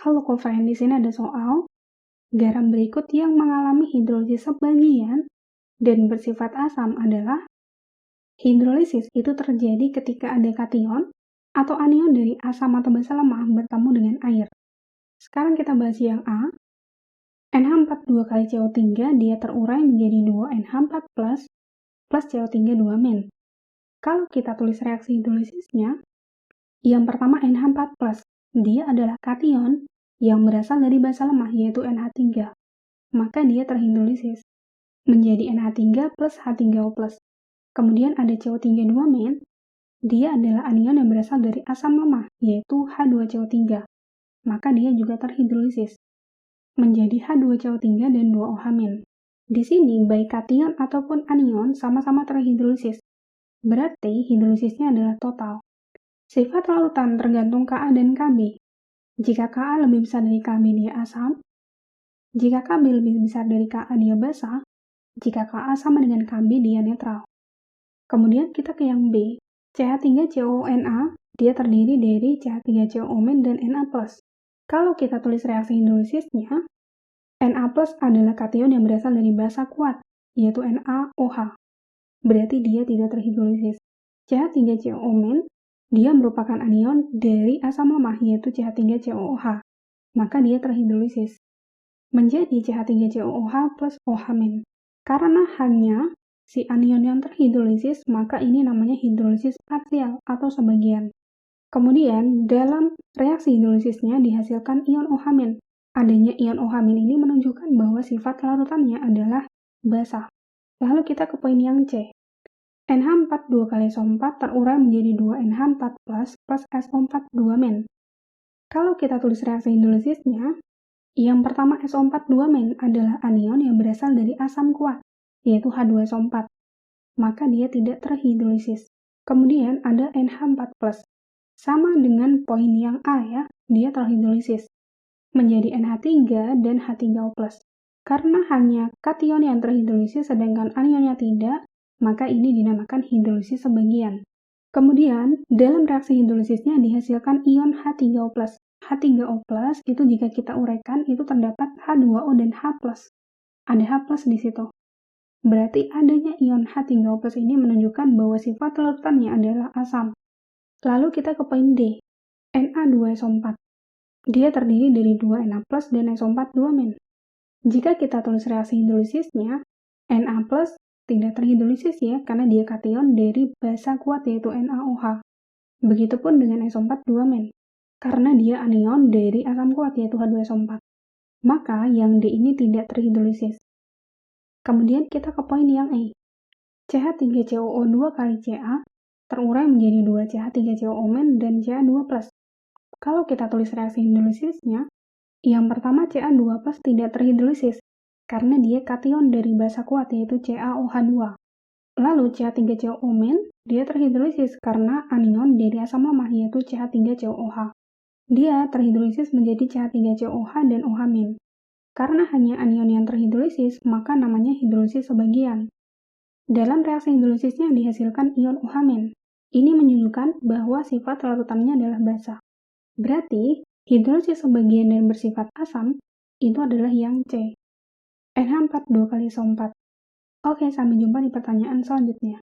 Halo Kofen, di sini ada soal garam berikut yang mengalami hidrolisis sebagian dan bersifat asam adalah hidrolisis itu terjadi ketika ada kation atau anion dari asam atau basa lemah bertemu dengan air. Sekarang kita bahas yang A. NH4 2 kali CO3 dia terurai menjadi 2NH4 plus CO3 2-. Kalau kita tulis reaksi hidrolisisnya, yang pertama NH4 plus, dia adalah kation yang berasal dari basa lemah yaitu NH3, maka dia terhidrolisis menjadi NH3 plus H3O+. Kemudian ada CO3 2-, dia adalah anion yang berasal dari asam lemah yaitu H2CO3, maka dia juga terhidrolisis menjadi H2CO3 dan 2OH-. Di sini baik kation ataupun anion sama-sama terhidrolisis, berarti hidrolisisnya adalah total. Sifat larutan tergantung Ka dan Kb. Jika Ka lebih besar dari Kb dia asam, jika Kb lebih besar dari Ka dia basa, jika Ka sama dengan Kb dia netral. Kemudian kita ke yang B, CH3COONa dia terdiri dari CH3COO- dan Na+. Kalau kita tulis reaksi hidrolisisnya, Na+ adalah kation yang berasal dari basa kuat, yaitu NaOH. Berarti dia tidak terhidrolisis. CH3COO- dia merupakan anion dari asam lemah yaitu CH3COOH, maka dia terhidrolisis menjadi CH3COOH plus OH-. Karena hanya si anion yang terhidrolisis, maka ini namanya hidrolisis parsial atau sebagian. Kemudian dalam reaksi hidrolisisnya dihasilkan ion OH-. Adanya ion OH- ini menunjukkan bahwa sifat larutannya adalah basa. Lalu kita ke poin yang C. NH4 2 kali SO4 terurai menjadi 2NH4 plus SO4 2-. Kalau kita tulis reaksi hidrolisisnya, yang pertama SO4 2- adalah anion yang berasal dari asam kuat, yaitu H2SO4, maka dia tidak terhidrolisis. Kemudian ada NH4 plus, sama dengan poin yang A ya, dia terhidrolisis menjadi NH3 dan H3O+. Karena hanya kation yang terhidrolisis sedangkan anionnya tidak, maka ini dinamakan hidrolisis sebagian. Kemudian, dalam reaksi hidrolisisnya dihasilkan ion H3O+. H3O+, itu jika kita uraikan, itu terdapat H2O dan H+. Ada H+ di situ. Berarti adanya ion H3O+ ini menunjukkan bahwa sifat larutannya adalah asam. Lalu kita ke poin D, Na2SO4. Dia terdiri dari 2 Na+ dan SO4 2-. Jika kita tulis reaksi hidrolisisnya, Na+ tidak terhidrolisis ya, karena dia kation dari basa kuat yaitu NaOH. Begitupun dengan SO4 2-, karena dia anion dari asam kuat yaitu H2SO4. Maka yang D ini tidak terhidrolisis. Kemudian kita ke poin yang E. CH3COO2 kali Ca terurai menjadi 2 CH3COO- dan Ca2+. Kalau kita tulis reaksi hidrolisisnya, yang pertama Ca2+ tidak terhidrolisis, karena dia kation dari basa kuat yaitu CaOH2. Lalu CH3COO- dia terhidrolisis karena anion dari asam lemah yaitu CH3COOH. Dia terhidrolisis menjadi CH3COOH dan OH-. Karena hanya anion yang terhidrolisis, maka namanya hidrolisis sebagian. Dalam reaksi hidrolisisnya dihasilkan ion OH-. Ini menunjukkan bahwa sifat larutannya adalah basa. Berarti, hidrolisis sebagian dan bersifat asam itu adalah yang C. NH4 2 kali SO4. Oke, sampai jumpa di pertanyaan selanjutnya.